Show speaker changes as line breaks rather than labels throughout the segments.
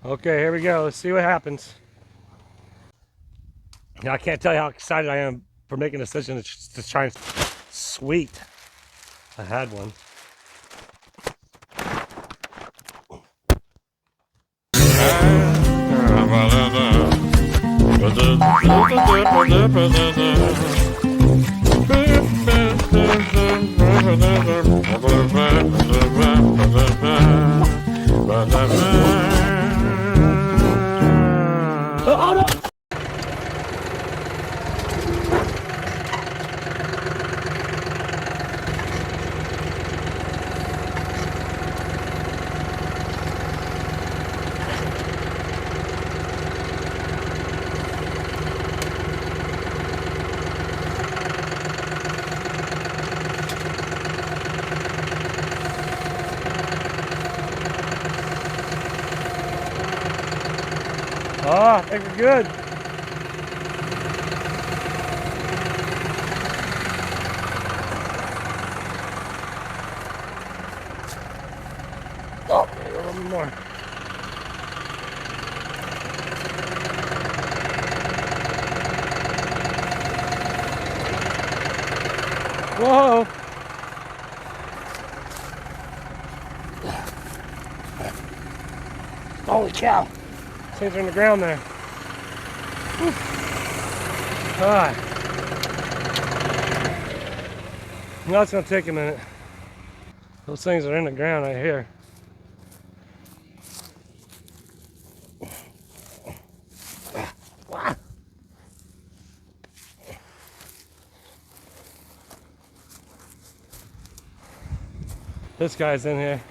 Okay, here we go. Let's see what happens. Now, I can't tell you how excited I am for making a decision to try and... Sweet. I had one. Oh, no. Oh, I think we're good. Oh, a little bit more. Whoa. Holy cow. Things are in the ground there. Alright. Now it's going to take a minute. Those things are in the ground right here. This guy's in here.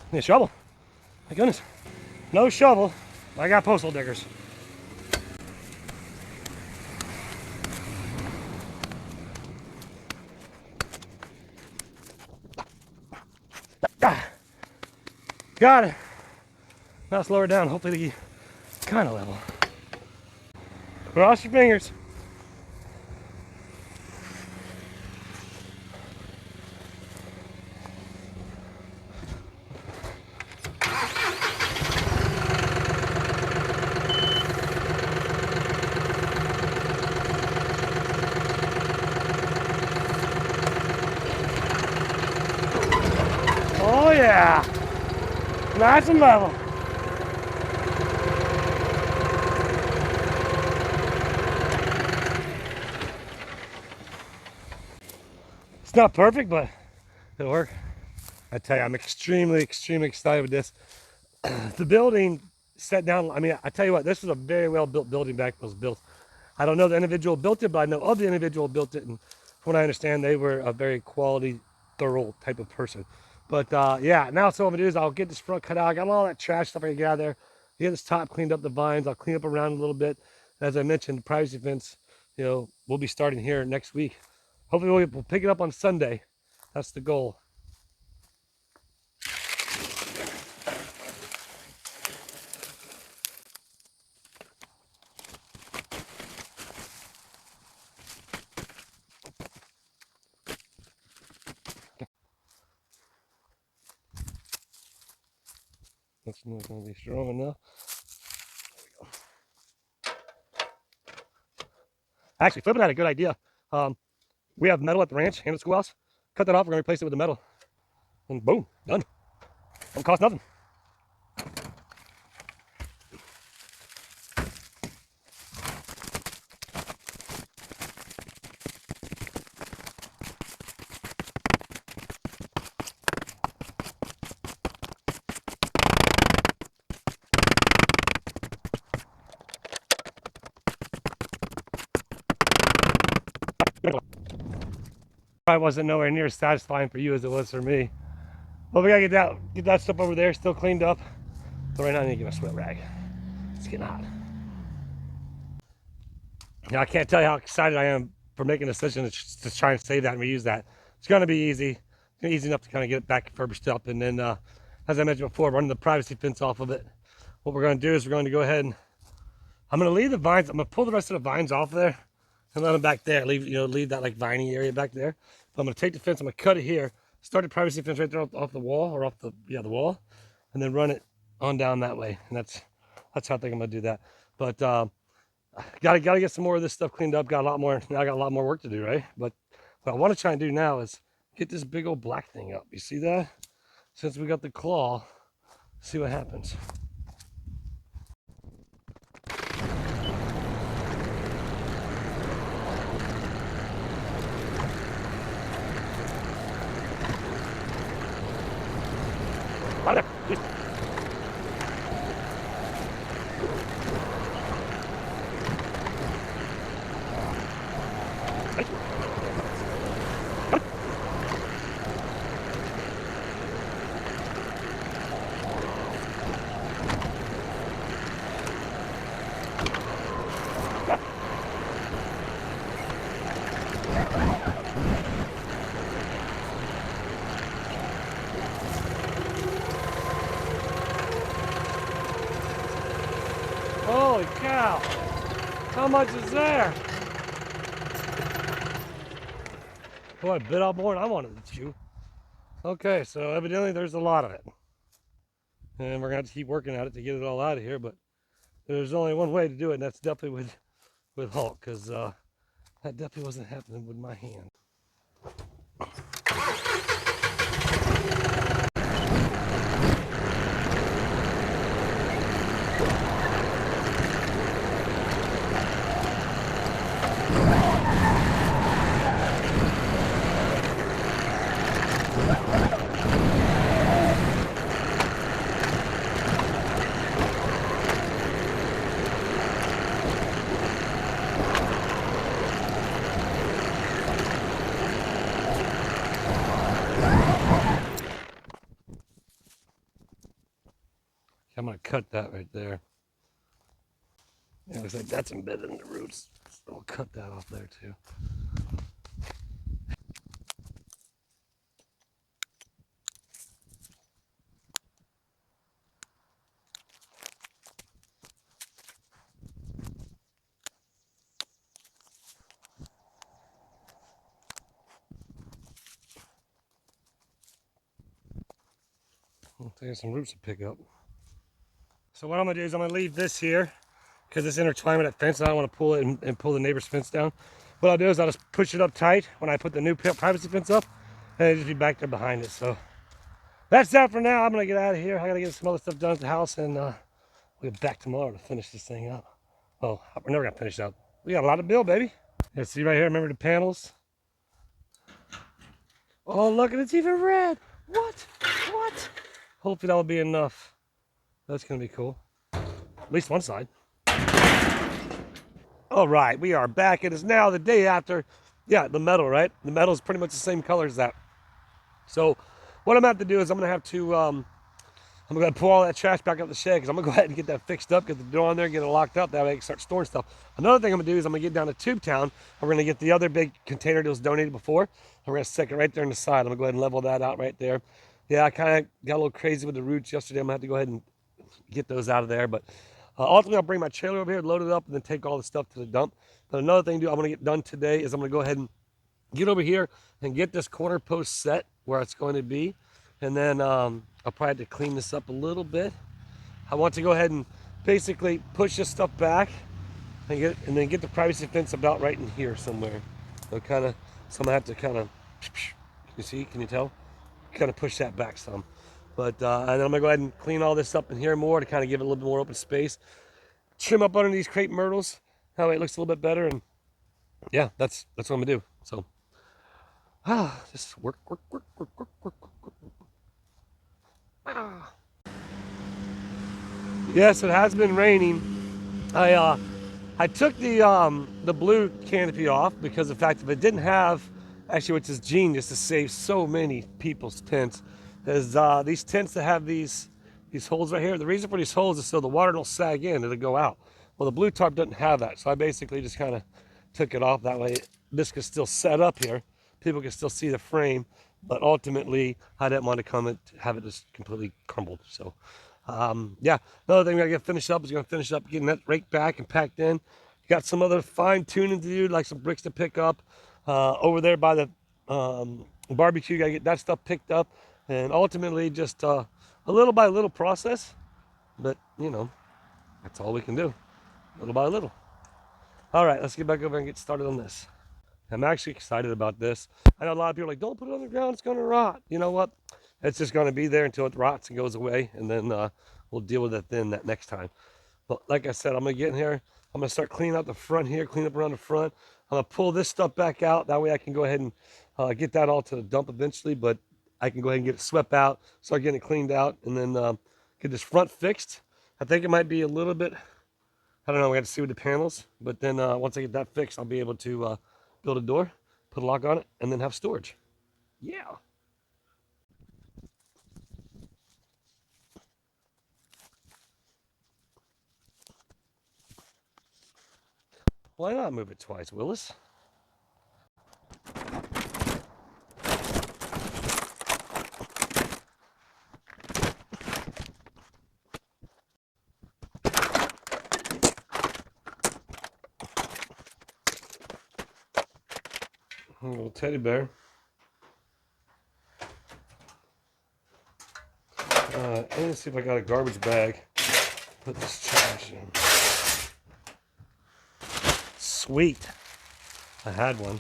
Need a shovel. My goodness. No shovel. I got postal diggers. Got it. Now let's lower it down. Hopefully they kind of level. Cross your fingers. Oh yeah. Nice and level. It's not perfect, but it'll work. I tell you, I'm extremely excited with this. The building set down, I mean, I tell you what, this was a very well built building back when it was built. I don't know the individual built it, but I know of the individual built it, and from what I understand, they were a very quality, thorough type of person. But yeah, now some of it is, I'll get this front cut out. I got all that trash stuff I can get out of there. Get this top cleaned up, the vines. I'll clean up around a little bit. As I mentioned, the privacy fence, you know, we'll be starting here next week. Hopefully we'll pick it up on Sunday. That's the goal. That's not going to be strong enough. There we go. Actually, flipping had a good idea. We have metal at the ranch and the schoolhouse. Cut that off. We're going to replace it with the metal. And boom, done. Don't cost nothing. Probably wasn't nowhere near as satisfying for you as it was for me. But we gotta get that stuff over there still cleaned up. So right now I need to get a sweat rag. It's getting hot. Now I can't tell you how excited I am for making a decision to try and save that and reuse that. It's gonna be easy. It's easy enough to kind of get it back furbished up, and then as I mentioned before, running the privacy fence off of it. What we're going to do is we're going to go ahead and I'm going to leave the vines. I'm going to pull the rest of the vines off of there and let them back there. Leave that like viney area back there. But I'm going to take the fence. I'm going to cut it here. Start the privacy fence right there off the wall, or off the wall, and then run it on down that way. And that's how I think I'm going to do that. But gotta get some more of this stuff cleaned up. Got a lot more. Now I got a lot more work to do, right? But what I want to try and do now is get this big old black thing up. You see that? Since we got the claw, see what happens. Holy cow! How much is there? Boy, I bit off more than I wanted to chew. Okay, so evidently there's a lot of it. And we're going to have to keep working at it to get it all out of here, but there's only one way to do it, and that's definitely with Hulk, because that definitely wasn't happening with my hand. I'm going to cut that right there. Yeah, looks like that's embedded in the roots. So we'll cut that off there too. I'll take some roots to pick up. So what I'm going to do is I'm going to leave this here because it's intertwined with that fence. I don't want to pull it and pull the neighbor's fence down. What I'll do is I'll just push it up tight when I put the new privacy fence up, and it'll just be back there behind it. So that's that for now. I'm going to get out of here. I got to get some other stuff done at the house, and we'll get back tomorrow to finish this thing up. Oh, we're never going to finish it up. We got a lot of build, baby. Yeah, see right here, remember the panels? Oh, look, and it's even red. What? Hopefully that will be enough. That's going to be cool. At least one side. All right, we are back. It is now the day after, the metal, right? The metal is pretty much the same color as that. So what I'm going to have to do is I'm going to have to, I'm going to pull all that trash back up the shed because I'm going to go ahead and get that fixed up, get the door on there, get it locked up. That way I can start storing stuff. Another thing I'm going to do is I'm going to get down to Tube Town. We're going to get the other big container that was donated before. And we're going to stick it right there on the side. I'm going to go ahead and level that out right there. Yeah, I kind of got a little crazy with the roots yesterday. I'm going to have to go ahead and get those out of there. But ultimately, I'll bring my trailer over here, load it up, and then take all the stuff to the dump. But another thing I want to get done today is I'm going to go ahead and get over here and get this corner post set where it's going to be. And then I'll probably have to clean this up a little bit. I want to go ahead and basically push this stuff back and then get the privacy fence about right in here somewhere. So I'm going to have to kind of, you see, can you tell? Kind of push that back some. But and then I'm going to go ahead and clean all this up in here more to kind of give it a little bit more open space. Trim up under these crepe myrtles. That way it looks a little bit better. And yeah, that's what I'm going to do. So, just work. Yes, it has been raining. I took the blue canopy off because of the fact that it didn't have, actually, which is genius to save so many people's tents, is these tents that have these holes right here. The reason for these holes is so the water don't sag in, it'll go out. Well, the blue tarp doesn't have that, so I basically just kind of took it off. That way this can still set up here. People can still see the frame, But ultimately, I didn't want to come and have it just completely crumbled. So, yeah, another thing I got to finish up is going to finish up getting that rake back and packed in. Got some other fine tuning to do, like some bricks to pick up over there by the barbecue. Got to get that stuff picked up, and ultimately just a little by little process. But you know, that's all we can do, little by little. All right, let's get back over and get started on this. I'm actually excited about this. I know a lot of people are like, don't put it on the ground, it's going to rot. You know what? It's just going to be there until it rots and goes away, and then we'll deal with it then that next time. But like I said, I'm going to get in here. I'm going to start cleaning out the front here, clean up around the front. I'm going to pull this stuff back out. That way I can go ahead and get that all to the dump eventually, but I can go ahead and get it swept out, start getting it cleaned out, and then get this front fixed. I think it might be a little bit, I don't know, we got to see with the panels, but then once I get that fixed, I'll be able to build a door, put a lock on it, and then have storage. Yeah. Why not move it twice, Willis? A little teddy bear. Let me see if I got a garbage bag. Put this trash in. Sweet. I had one.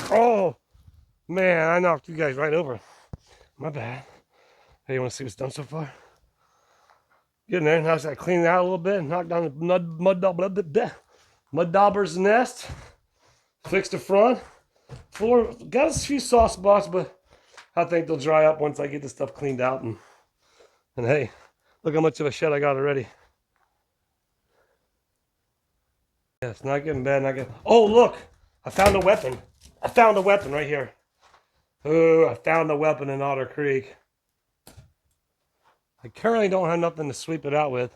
Oh, man, I knocked you guys right over. My bad. Hey, you want to see what's done so far? Get in there. Now I got to clean it out a little bit. Knock down the mud dauber's nest. Fix the front. Floor. Got a few soft spots, but I think they'll dry up once I get this stuff cleaned out. And hey, look how much of a shed I got already. Yeah, it's not getting bad. Not getting. Oh, look! I found a weapon. I found a weapon right here. Oh, I found a weapon in Otter Creek. I currently don't have nothing to sweep it out with.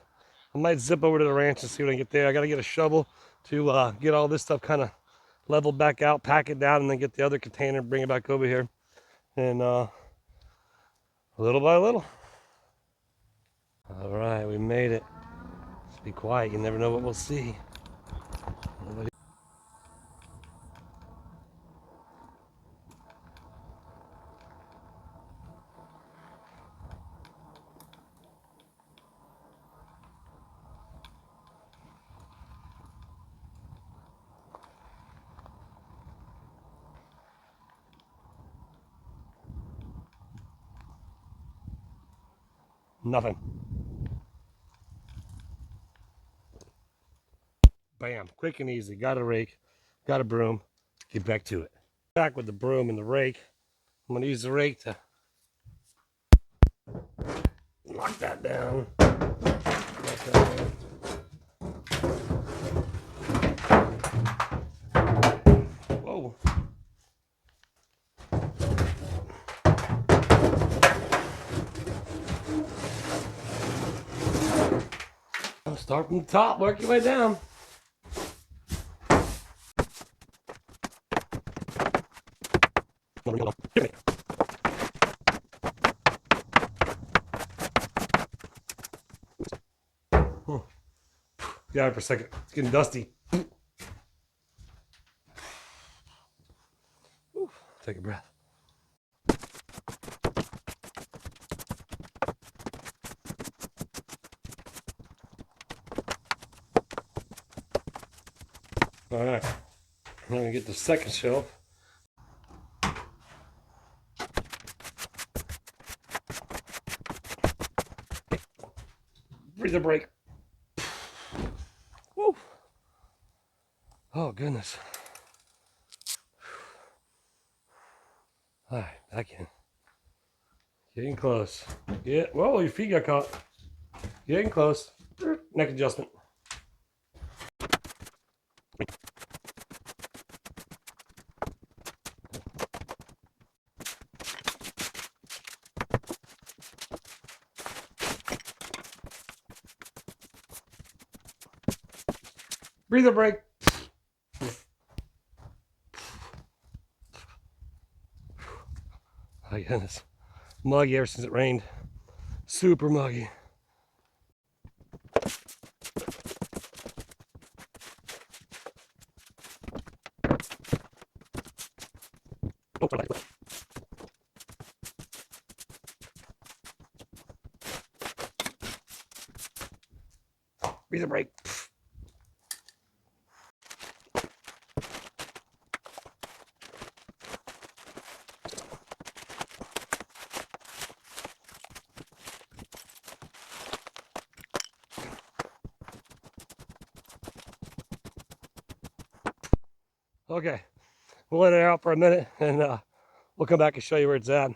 I might zip over to the ranch and see what I can get there. I got to get a shovel to get all this stuff kind of leveled back out, pack it down, and then get the other container, bring it back over here. And little by little. All right, we made it. Just be quiet. You never know what we'll see. Nobody. Nothing. Bam. Quick and easy. Got a rake. Got a broom. Get back to it. Back with the broom and the rake. I'm going to use the rake to knock that down. Whoa. Start from the top, work your way down. Get out of it for a second. It's getting dusty. Take a breath. All right. I'm going to get the second shelf. Breather break. Woo. Oh, goodness. All right, back in. Getting close. Whoa, your feet got caught. Getting close. Neck adjustment. Breather break. Oh my goodness. Muggy ever since it rained. Super muggy. Breather break. Okay, we'll let it out for a minute and we'll come back and show you where it's at.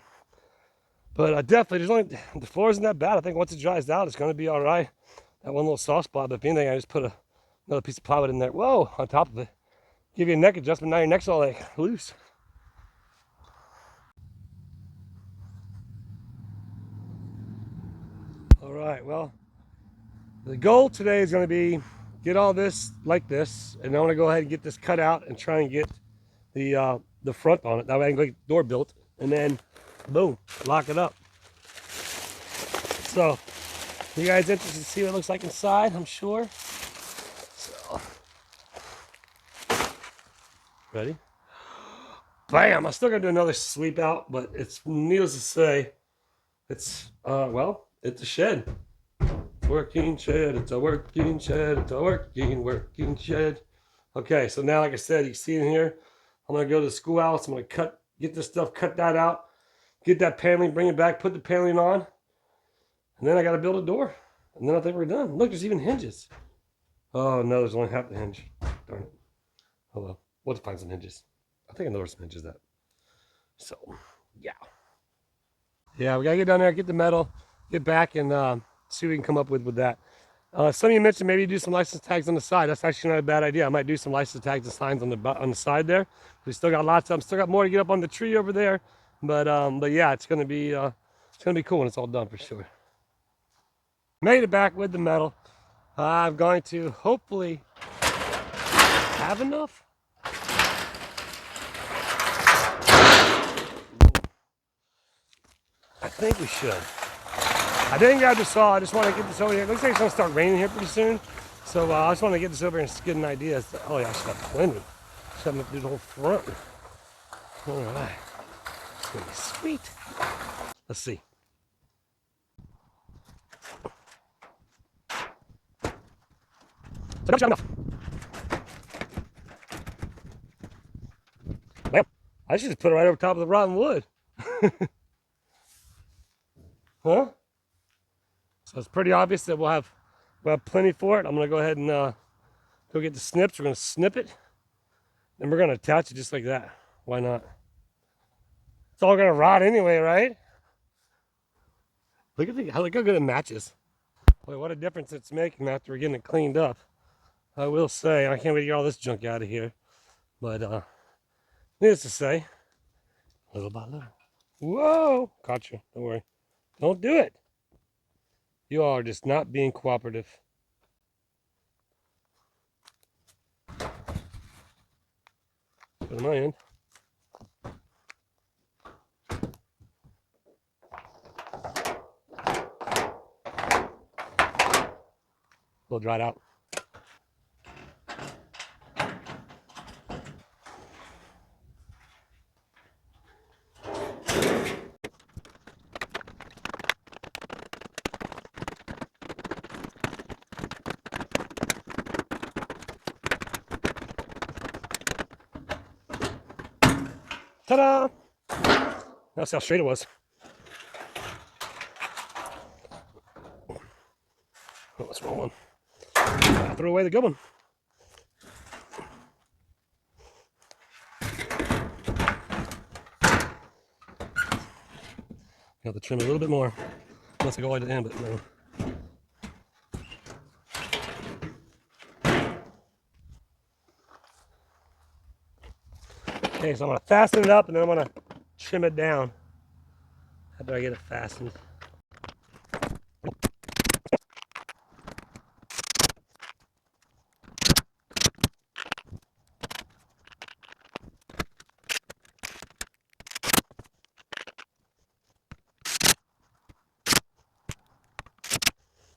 But definitely, there's only, the floor isn't that bad. I think once it dries out, it's going to be all right. That one little soft spot, but if anything, I just put another piece of plywood in there. Whoa, on top of it. Give you a neck adjustment. Now your neck's all like loose. All right, well, the goal today is going to be get all this like this, and I want to go ahead and get this cut out and try and get the front on it. That way I can get the door built, and then boom, lock it up. So, you guys interested to see what it looks like inside? I'm sure. So, ready? Bam! I'm still gonna do another sweep out, but it's needless to say, it's well, it's a shed. Working shed, it's a working shed, it's a working shed. Okay, so now like I said, you see in here, I'm gonna go to the schoolhouse, I'm gonna get this stuff, cut that out, get that paneling, bring it back, put the paneling on, and then I gotta build a door. And then I think we're done. Look, there's even hinges. Oh no, there's only half the hinge. Darn it. Oh well, we'll have to find some hinges. I think I know there's some hinges that. So, yeah. Yeah, we gotta get down there, get the metal, get back, and see what we can come up with that. Some of you mentioned maybe do some license tags on the side. That's actually not a bad idea. I might do some license tags and signs on the side there. We still got lots of them. Still got more to get up on the tree over there. But yeah, it's gonna be cool when it's all done for sure. Made it back with the metal. I'm going to hopefully have enough. I think we should. I didn't grab the saw. I just want to get this over here. It looks like it's going to start raining here pretty soon. So I just want to get this over here and get an idea. Oh yeah, I should have plenty. Should have to do the whole front. All right. It's going to be sweet. Let's see. So enough. Well, I should just put it right over top of the rotten wood. Huh? So it's pretty obvious that we'll have plenty for it. I'm gonna go ahead and go get the snips. We're gonna snip it, and we're gonna attach it just like that. Why not? It's all gonna rot anyway, right? Look how good it matches. Boy, what a difference it's making after we're getting it cleaned up. I will say, I can't wait to get all this junk out of here. But needless to say, little by little. Whoa! Caught you. Don't worry. Don't do it. You all are just not being cooperative. Put my end. A little dried out. Ta-da! That's how straight it was. Oh, that's the wrong one. I threw away the good one. have to trim a little bit more. Unless I go all the way to the end, but no. Okay, so I'm going to fasten it up and then I'm going to trim it down after I get it fastened.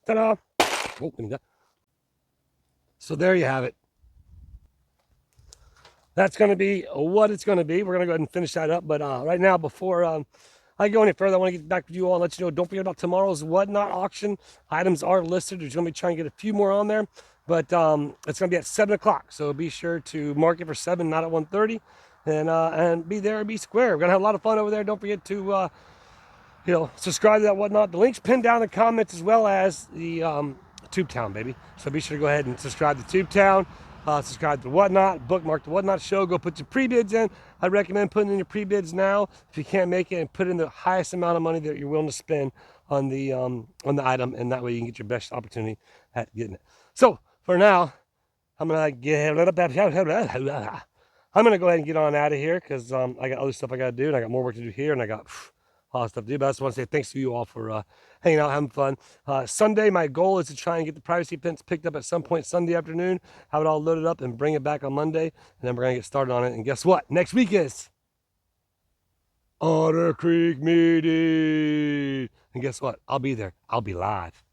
Ta-da! Oh, give me that. So there you have it. That's going to be what it's going to be. We're going to go ahead and finish that up. But right now, before I go any further, I want to get back with you all and let you know, don't forget about tomorrow's Whatnot auction. Items are listed. There's going to be trying to get a few more on there. But it's going to be at 7 o'clock. So be sure to mark it for 7, not at 1:30. And be there, be square. We're going to have a lot of fun over there. Don't forget to, subscribe to that Whatnot. The link's pinned down in the comments as well as the Tube Town, baby. So be sure to go ahead and subscribe to Tube Town. Subscribe to Whatnot, bookmark the Whatnot show, go put your pre-bids in. I recommend putting in your pre-bids now if you can't make it, and put in the highest amount of money that you're willing to spend on the item, and that way you can get your best opportunity at getting it. So for now, I'm gonna go ahead and get on out of here because I got other stuff I gotta do, and I got more work to do here, and I got a lot of stuff to do. But I just want to say thanks to you all for hanging out, having fun. Sunday, my goal is to try and get the privacy fence picked up at some point Sunday afternoon, have it all loaded up, and bring it back on Monday. And then we're going to get started on it. And guess what? Next week is Otter Creek meeting. And guess what? I'll be there. I'll be live.